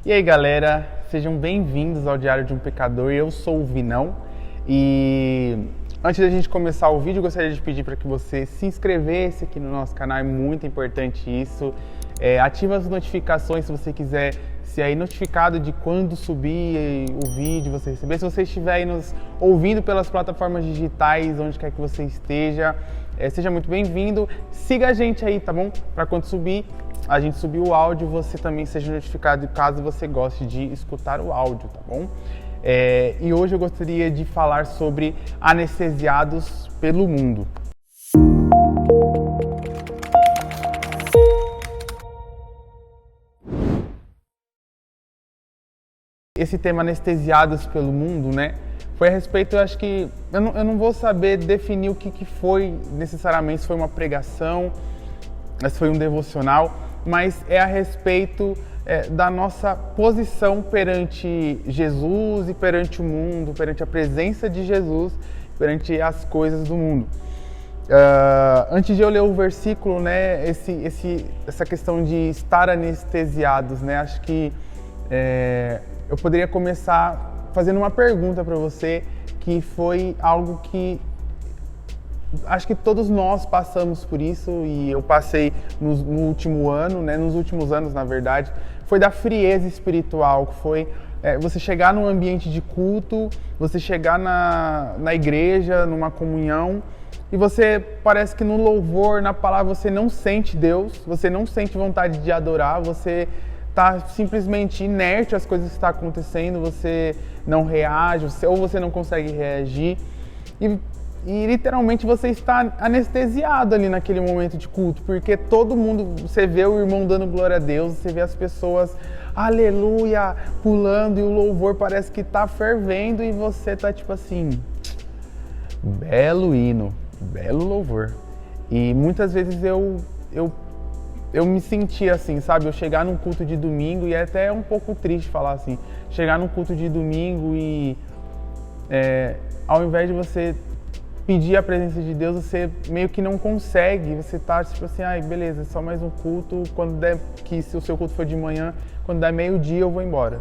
E aí galera, sejam bem-vindos ao Diário de um Pecador. Eu sou o Vinão e antes da gente começar o vídeo, eu gostaria de pedir para que você se inscrevesse aqui no nosso canal, é muito importante isso. Ativa as notificações se você quiser ser aí notificado de quando subir o vídeo, você receber. Se você estiver aí nos ouvindo pelas plataformas digitais, onde quer que você esteja, seja muito bem-vindo. Siga a gente aí, tá bom? Para quando a gente subir o áudio, você também seja notificado caso você goste de escutar o áudio, tá bom? E hoje eu gostaria de falar sobre anestesiados pelo mundo. Esse tema anestesiados pelo mundo, né? Foi a respeito, eu acho que... Eu não vou saber definir o que foi necessariamente, se foi uma pregação, se foi um devocional, mas é a respeito da nossa posição perante Jesus e perante o mundo, perante a presença de Jesus, perante as coisas do mundo. Antes de eu ler o versículo, né, essa questão de estar anestesiados, né, acho que eu poderia começar fazendo uma pergunta para você, que foi algo que acho que todos nós passamos por isso, e eu passei no último ano, né, nos últimos anos, na verdade, foi da frieza espiritual, que foi você chegar num ambiente de culto, você chegar na igreja, numa comunhão, e você parece que no louvor, na palavra, você não sente Deus, você não sente vontade de adorar, você está simplesmente inerte às coisas que estão acontecendo, você não reage, ou você não consegue reagir, e literalmente você está anestesiado ali naquele momento de culto, porque todo mundo, você vê o irmão dando glória a Deus, você vê as pessoas, aleluia, pulando, e o louvor parece que está fervendo, e você está tipo assim, belo hino, belo louvor. E muitas vezes eu me sentia assim, sabe? Eu chegar num culto de domingo, e é até um pouco triste falar assim, chegar num culto de domingo e ao invés de você pedir a presença de Deus, você meio que não consegue, você tá tipo assim, ai, beleza, só mais um culto, quando der, que se o seu culto for de manhã, quando der meio-dia eu vou embora.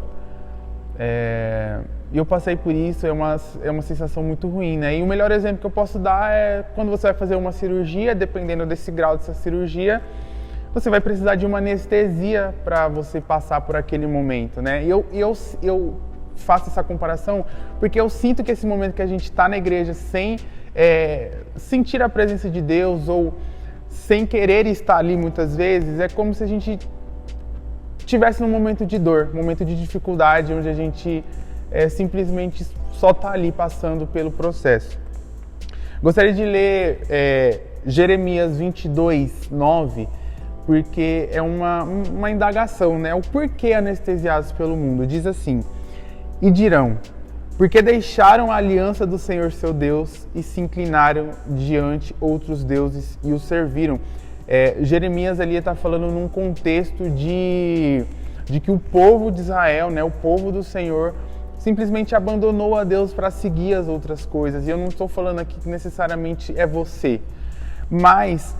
E eu passei por isso, é uma sensação muito ruim, né? E o melhor exemplo que eu posso dar é quando você vai fazer uma cirurgia, dependendo desse grau dessa cirurgia, você vai precisar de uma anestesia para você passar por aquele momento, né? E eu faço essa comparação porque eu sinto que esse momento que a gente está na igreja sem sentir a presença de Deus, ou sem querer estar ali muitas vezes, é como se a gente estivesse num momento de dor, um momento de dificuldade, onde a gente simplesmente só está ali passando pelo processo. Gostaria de ler Jeremias 22:9, porque é uma indagação, né? O porquê anestesiados pelo mundo. Diz assim: e dirão, porque deixaram a aliança do Senhor seu Deus e se inclinaram diante outros deuses e os serviram. Jeremias ali está falando num contexto de que o povo de Israel, né, o povo do Senhor, simplesmente abandonou a Deus para seguir as outras coisas. E eu não estou falando aqui que necessariamente é você, mas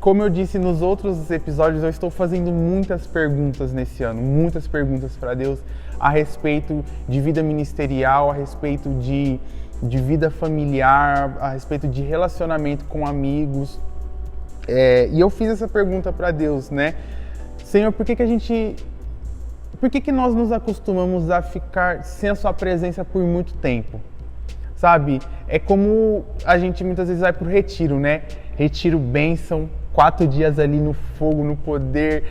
como eu disse nos outros episódios, eu estou fazendo muitas perguntas nesse ano, muitas perguntas para Deus a respeito de vida ministerial, a respeito de vida familiar, a respeito de relacionamento com amigos. E eu fiz essa pergunta para Deus, né? Senhor, por que nós nos acostumamos a ficar sem a sua presença por muito tempo? Sabe? É como a gente muitas vezes vai pro retiro, né? Retiro bênção, 4 dias ali no fogo, no poder,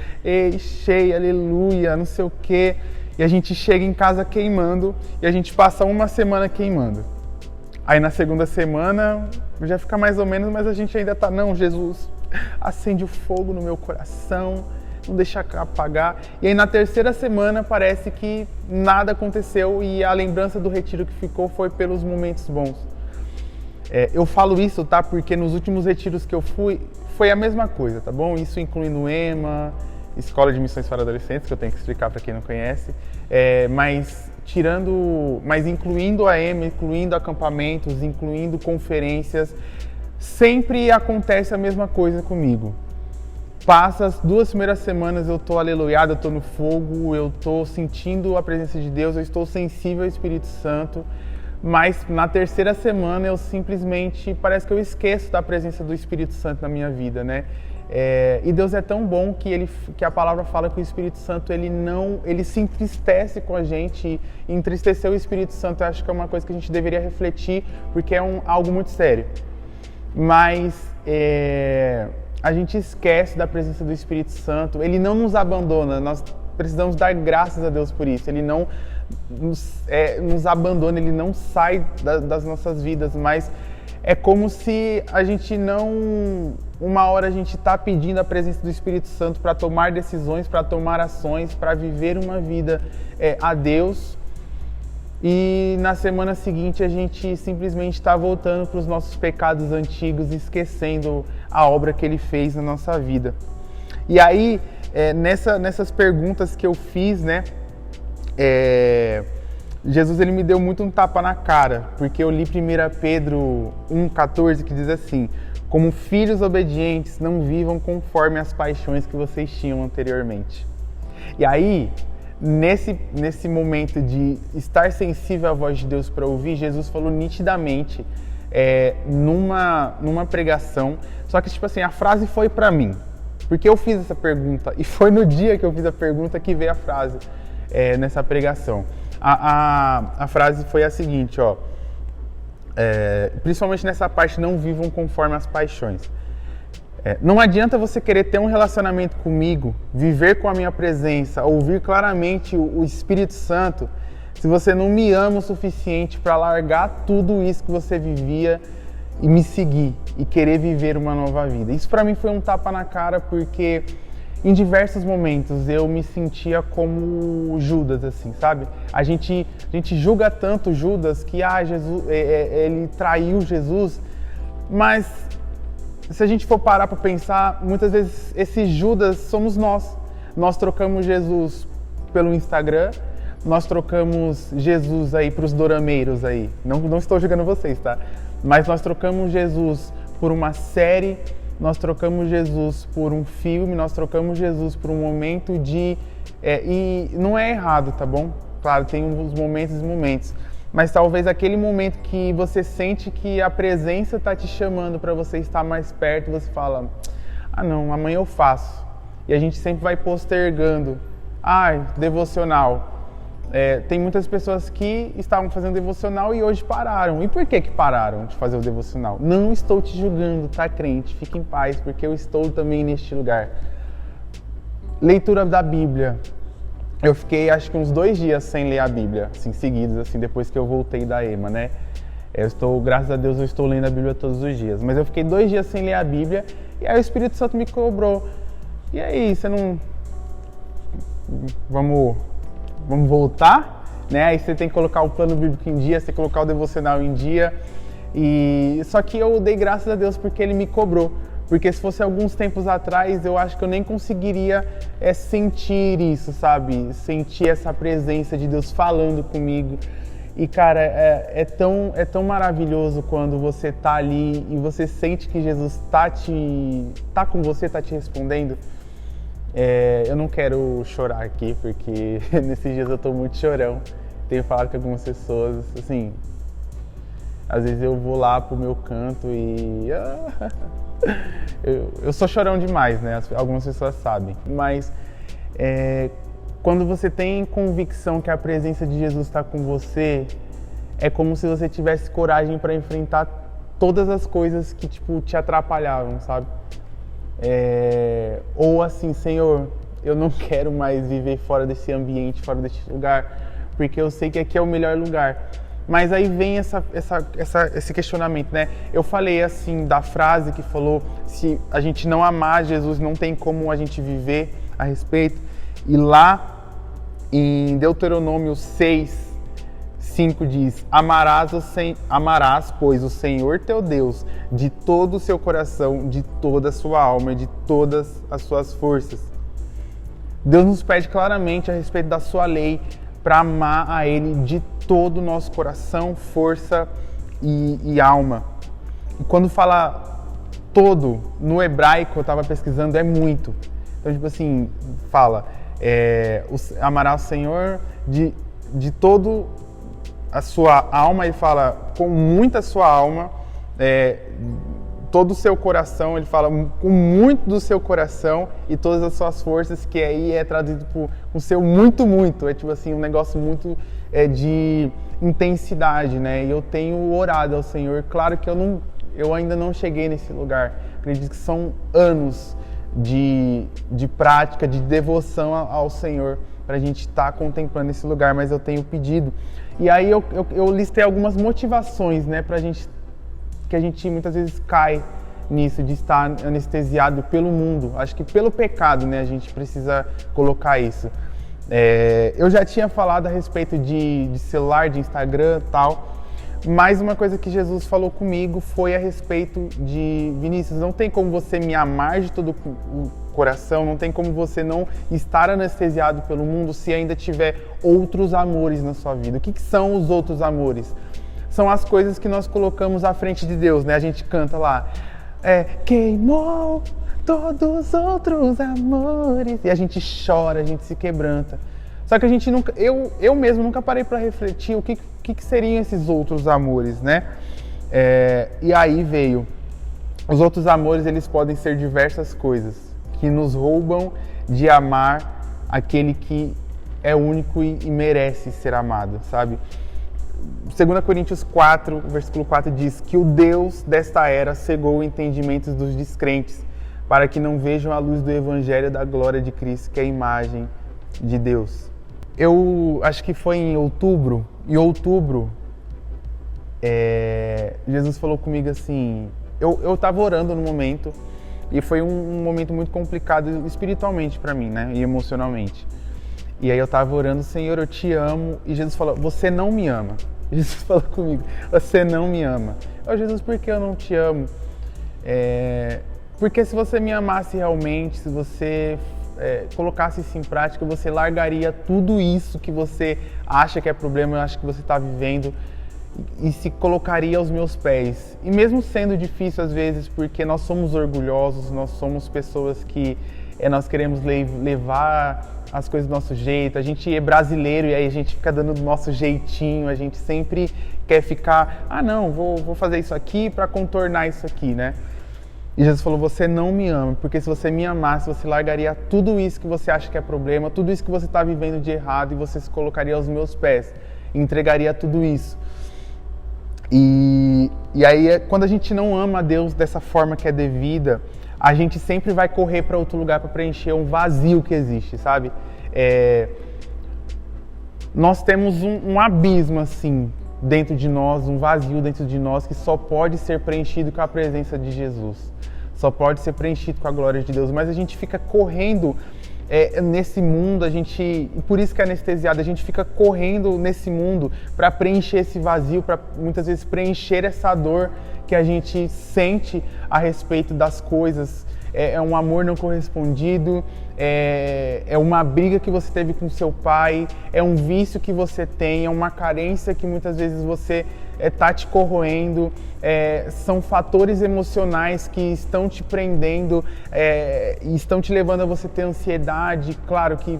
cheio, aleluia, não sei o quê. E a gente chega em casa queimando, e a gente passa uma semana queimando. Aí na segunda semana já fica mais ou menos, mas a gente ainda tá, não, Jesus, acende o fogo no meu coração, não deixa apagar. E aí na terceira semana parece que nada aconteceu, e a lembrança do retiro que ficou foi pelos momentos bons. Eu falo isso, tá? Porque nos últimos retiros que eu fui, foi a mesma coisa, tá bom? Isso incluindo o EMA, Escola de Missões para Adolescentes, que eu tenho que explicar para quem não conhece, mas incluindo a EMA, incluindo acampamentos, incluindo conferências, sempre acontece a mesma coisa comigo. Passa as 2 primeiras semanas, eu tô aleluiado, eu tô no fogo, eu tô sentindo a presença de Deus, eu estou sensível ao Espírito Santo, mas na terceira semana eu simplesmente, parece que eu esqueço da presença do Espírito Santo na minha vida, né? E Deus é tão bom que a palavra fala que o Espírito Santo ele se entristece com a gente, e entristecer o Espírito Santo eu acho que é uma coisa que a gente deveria refletir, porque é algo muito sério. Mas a gente esquece da presença do Espírito Santo, ele não nos abandona, nós precisamos dar graças a Deus por isso, ele não nos abandona, ele não sai das nossas vidas, mas é como se a gente uma hora a gente está pedindo a presença do Espírito Santo para tomar decisões, para tomar ações, para viver uma vida a Deus, e na semana seguinte a gente simplesmente está voltando para os nossos pecados antigos, esquecendo a obra que Ele fez na nossa vida. E aí, nessas perguntas que eu fiz, né, Jesus ele me deu muito um tapa na cara, porque eu li 1 Pedro 1,14, que diz assim: como filhos obedientes, não vivam conforme as paixões que vocês tinham anteriormente. E aí, nesse momento de estar sensível à voz de Deus para ouvir, Jesus falou nitidamente numa pregação, só que tipo assim, a frase foi para mim, porque eu fiz essa pergunta, e foi no dia que eu fiz a pergunta que veio a frase nessa pregação. A frase foi a seguinte, ó, principalmente nessa parte, não vivam conforme as paixões. Não adianta você querer ter um relacionamento comigo, viver com a minha presença, ouvir claramente o Espírito Santo, se você não me ama o suficiente para largar tudo isso que você vivia e me seguir e querer viver uma nova vida. Isso para mim foi um tapa na cara, porque em diversos momentos eu me sentia como Judas, assim, sabe? A gente julga tanto Judas que Jesus, ele traiu Jesus, mas se a gente for parar para pensar, muitas vezes esse Judas somos nós. Nós trocamos Jesus pelo Instagram, nós trocamos Jesus aí para os dorameiros aí. Não estou julgando vocês, tá? Mas nós trocamos Jesus por uma série, nós trocamos Jesus por um filme, nós trocamos Jesus por um momento e não é errado, tá bom? Claro, tem uns momentos e momentos. Mas talvez aquele momento que você sente que a presença está te chamando para você estar mais perto, você fala, não, amanhã eu faço. E a gente sempre vai postergando. Devocional. Tem muitas pessoas que estavam fazendo devocional e hoje pararam. E por que pararam de fazer o devocional? Não estou te julgando, tá, crente? Fique em paz, porque eu estou também neste lugar. Leitura da Bíblia. Eu fiquei, acho que uns 2 dias sem ler a Bíblia, assim, seguidos, assim, depois que eu voltei da EMA, né? Graças a Deus, eu estou lendo a Bíblia todos os dias. Mas eu fiquei 2 dias sem ler a Bíblia e aí o Espírito Santo me cobrou. E aí, você não... Vamos voltar, né? Aí você tem que colocar o plano bíblico em dia, você tem que colocar o devocional em dia. Só que eu dei graças a Deus porque Ele me cobrou. Porque se fosse alguns tempos atrás, eu acho que eu nem conseguiria sentir isso, sabe? Sentir essa presença de Deus falando comigo. E, cara, é tão maravilhoso quando você tá ali e você sente que Jesus tá com você, tá te respondendo. Eu não quero chorar aqui, porque nesses dias eu tô muito chorão. Tenho falado com algumas pessoas, assim... Às vezes eu vou lá pro meu canto e... Eu sou chorão demais, né? Algumas pessoas sabem. Mas quando você tem convicção que a presença de Jesus está com você, é como se você tivesse coragem para enfrentar todas as coisas que te atrapalhavam, sabe? Ou assim, Senhor, eu não quero mais viver fora desse ambiente, fora desse lugar, porque eu sei que aqui é o melhor lugar. Mas aí vem esse questionamento, né? Eu falei assim da frase que falou, se a gente não amar Jesus, não tem como a gente viver a respeito. E lá em Deuteronômio 6:5 diz, amarás, pois, o Senhor teu Deus de todo o seu coração, de toda a sua alma e de todas as suas forças. Deus nos pede claramente a respeito da sua lei, para amar a Ele de todo o nosso coração, força e alma. E quando fala todo, no hebraico, eu estava pesquisando, é muito. Então, tipo assim, fala, amará o Senhor de todo a sua alma, ele fala com muita sua alma, todo o seu coração, ele fala com muito do seu coração e todas as suas forças, que aí é traduzido por o seu muito, é tipo assim, um negócio muito de intensidade, né? E eu tenho orado ao Senhor, claro que eu ainda não cheguei nesse lugar, acredito que são anos de prática, de devoção ao Senhor, para a gente estar contemplando esse lugar, mas eu tenho pedido. E aí eu listei algumas motivações, né, que a gente muitas vezes cai nisso, de estar anestesiado pelo mundo. Acho que pelo pecado, né, a gente precisa colocar isso. Eu já tinha falado a respeito de celular, de Instagram e tal, mas uma coisa que Jesus falou comigo foi a respeito de Vinícius, não tem como você me amar de todo o coração, não tem como você não estar anestesiado pelo mundo se ainda tiver outros amores na sua vida. O que são os outros amores? São as coisas que nós colocamos à frente de Deus, né? A gente canta lá, queimou todos os outros amores, e a gente chora, a gente se quebranta. Só que a gente nunca, eu mesmo nunca parei para refletir o que seriam esses outros amores, né? E aí veio, os outros amores, eles podem ser diversas coisas que nos roubam de amar aquele que é único e merece ser amado, sabe? 2 Coríntios 4, versículo 4 diz que o Deus desta era cegou o entendimento dos descrentes para que não vejam a luz do Evangelho da glória de Cristo, que é a imagem de Deus. Eu acho que foi em outubro, Jesus falou comigo assim, eu estava orando no momento, e foi um momento muito complicado espiritualmente para mim, né, e emocionalmente. E aí eu estava orando, Senhor, eu te amo, e Jesus falou, você não me ama. Jesus falou comigo, você não me ama. Jesus, por que eu não te amo? Porque se você me amasse realmente, se você colocasse isso em prática, você largaria tudo isso que você acha que é problema, eu acho que você está vivendo, e se colocaria aos meus pés. E mesmo sendo difícil às vezes, porque nós somos orgulhosos, nós somos pessoas que nós queremos levar as coisas do nosso jeito, a gente é brasileiro e aí a gente fica dando do nosso jeitinho, a gente sempre quer ficar, não, vou fazer isso aqui para contornar isso aqui, né? E Jesus falou, você não me ama, porque se você me amasse, você largaria tudo isso que você acha que é problema, tudo isso que você está vivendo de errado, e você se colocaria aos meus pés, entregaria tudo isso. E aí, quando a gente não ama a Deus dessa forma que é devida, a gente sempre vai correr para outro lugar para preencher um vazio que existe, sabe? Nós temos um abismo, assim, dentro de nós, um vazio dentro de nós que só pode ser preenchido com a presença de Jesus. Só pode ser preenchido com a glória de Deus. Mas a gente fica correndo nesse mundo, por isso que é anestesiado, a gente fica correndo nesse mundo para preencher esse vazio, para muitas vezes preencher essa dor que a gente sente a respeito das coisas. É um amor não correspondido, é uma briga que você teve com seu pai, é um vício que você tem, é uma carência que muitas vezes você está te corroendo, são fatores emocionais que estão te prendendo e estão te levando a você ter ansiedade. Claro que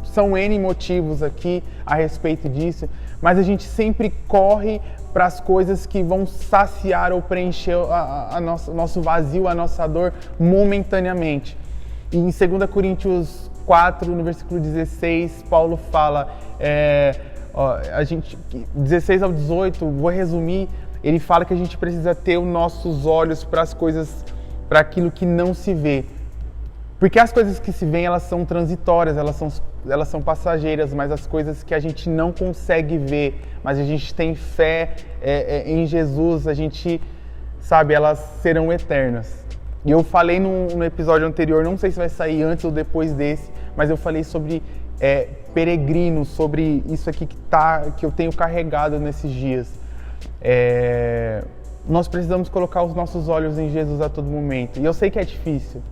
são N motivos aqui a respeito disso, mas a gente sempre corre para as coisas que vão saciar ou preencher o nosso vazio, a nossa dor momentaneamente. E em 2 Coríntios 4, no versículo 16, Paulo fala, 16 ao 18, vou resumir, ele fala que a gente precisa ter os nossos olhos para as coisas, para aquilo que não se vê. Porque as coisas que se veem, elas são transitórias, elas são passageiras, mas as coisas que a gente não consegue ver, mas a gente tem fé em Jesus, a gente sabe, elas serão eternas. E eu falei no episódio anterior, não sei se vai sair antes ou depois desse, mas eu falei sobre peregrinos, sobre isso aqui que eu tenho carregado nesses dias. Nós precisamos colocar os nossos olhos em Jesus a todo momento. E eu sei que é difícil,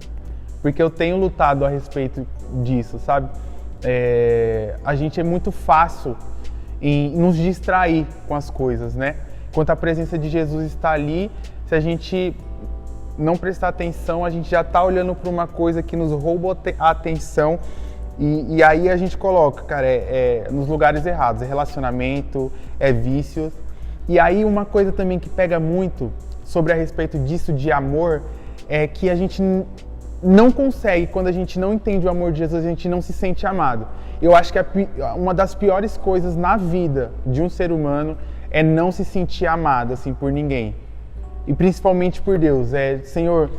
porque eu tenho lutado a respeito disso, sabe? A gente é muito fácil em nos distrair com as coisas, né? Enquanto a presença de Jesus está ali, se a gente não prestar atenção, a gente já está olhando para uma coisa que nos rouba a atenção e aí a gente coloca, cara, nos lugares errados, é relacionamento, é vícios. E aí uma coisa também que pega muito sobre a respeito disso de amor é que a gente não consegue, quando a gente não entende o amor de Jesus, a gente não se sente amado. Eu acho que uma das piores coisas na vida de um ser humano é não se sentir amado, assim, por ninguém. E principalmente por Deus. Senhor,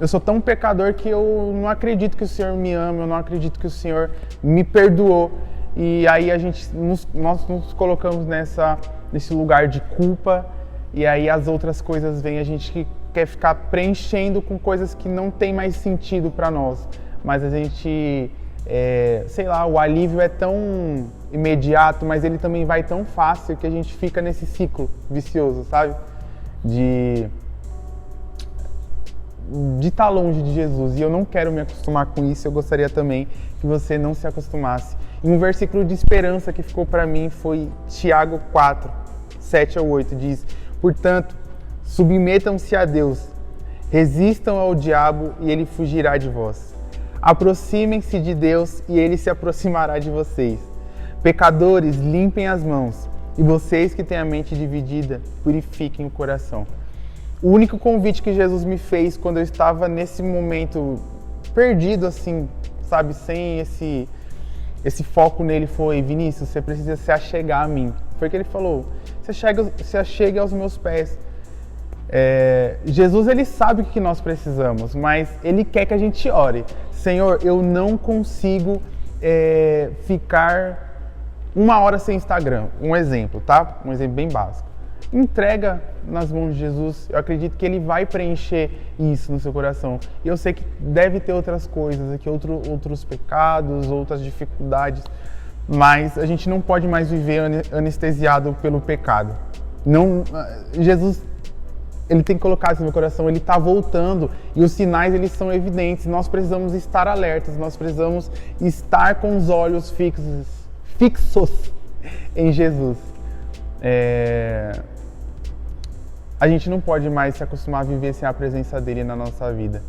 eu sou tão pecador que eu não acredito que o Senhor me ama, eu não acredito que o Senhor me perdoou. E aí nós nos colocamos nesse lugar de culpa, e aí as outras coisas vêm, a gente que quer ficar preenchendo com coisas que não tem mais sentido para nós. Mas a gente, sei lá, o alívio é tão imediato, mas ele também vai tão fácil que a gente fica nesse ciclo vicioso, sabe? De estar longe de Jesus. E eu não quero me acostumar com isso, eu gostaria também que você não se acostumasse. E um versículo de esperança que ficou para mim foi Tiago 4, 7 ao 8, diz: portanto, submetam-se a Deus, resistam ao diabo e ele fugirá de vós. Aproximem-se de Deus e ele se aproximará de vocês. Pecadores, limpem as mãos, e vocês que têm a mente dividida, purifiquem o coração. O único convite que Jesus me fez quando eu estava nesse momento perdido, assim, sabe, sem esse foco nele foi: Vinícius, você precisa se achegar a mim. Foi o que ele falou: se achegue aos meus pés. Jesus, ele sabe o que nós precisamos, mas ele quer que a gente ore. Senhor, eu não consigo ficar 1 hora sem Instagram. Um exemplo, tá? Um exemplo bem básico. Entrega nas mãos de Jesus. Eu acredito que ele vai preencher isso no seu coração. E eu sei que deve ter outras coisas aqui, outros pecados, outras dificuldades, mas a gente não pode mais viver anestesiado pelo pecado. Jesus, ele tem que colocar isso no meu coração, ele está voltando e os sinais, eles são evidentes. Nós precisamos estar alertas, nós precisamos estar com os olhos fixos em Jesus. A gente não pode mais se acostumar a viver sem a presença dele na nossa vida.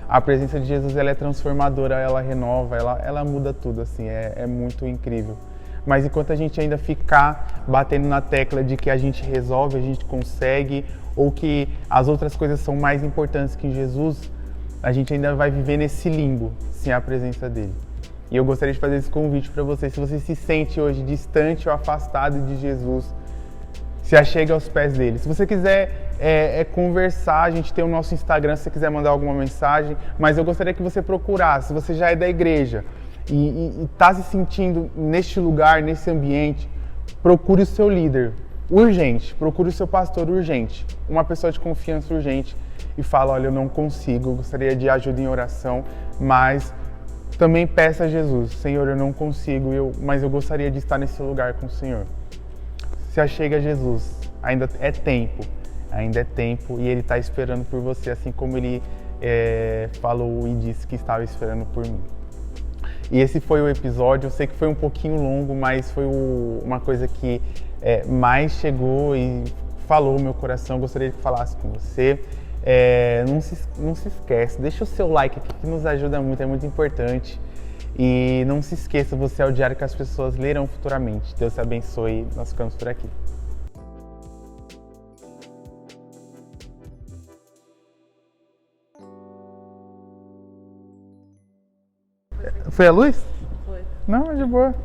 A presença de Jesus, ela é transformadora, ela renova, ela muda tudo, assim, é muito incrível. Mas enquanto a gente ainda ficar batendo na tecla de que a gente resolve, a gente consegue, ou que as outras coisas são mais importantes que Jesus, a gente ainda vai viver nesse limbo, sem a presença dele. E eu gostaria de fazer esse convite para você. Se você se sente hoje distante ou afastado de Jesus, se achegue aos pés dele. Se você quiser conversar, a gente tem o nosso Instagram, se você quiser mandar alguma mensagem, mas eu gostaria que você procurasse. Se você já é da igreja e está se sentindo neste lugar, nesse ambiente, procure o seu líder urgente, procure o seu pastor urgente, uma pessoa de confiança urgente, e fala: olha, eu não consigo, eu gostaria de ajuda em oração, mas também peça a Jesus: Senhor, eu não consigo, mas eu gostaria de estar nesse lugar com o Senhor. Se achegue a Jesus, ainda é tempo, e Ele está esperando por você, assim como Ele falou e disse que estava esperando por mim. E esse foi o episódio. Eu sei que foi um pouquinho longo, mas foi uma coisa que mais chegou e falou o meu coração. Eu gostaria que falasse com você. Não se esquece, deixa o seu like aqui que nos ajuda muito, é muito importante. E não se esqueça, você é o diário que as pessoas lerão futuramente. Deus te abençoe, nós ficamos por aqui. Foi a luz? Foi. Não, de boa.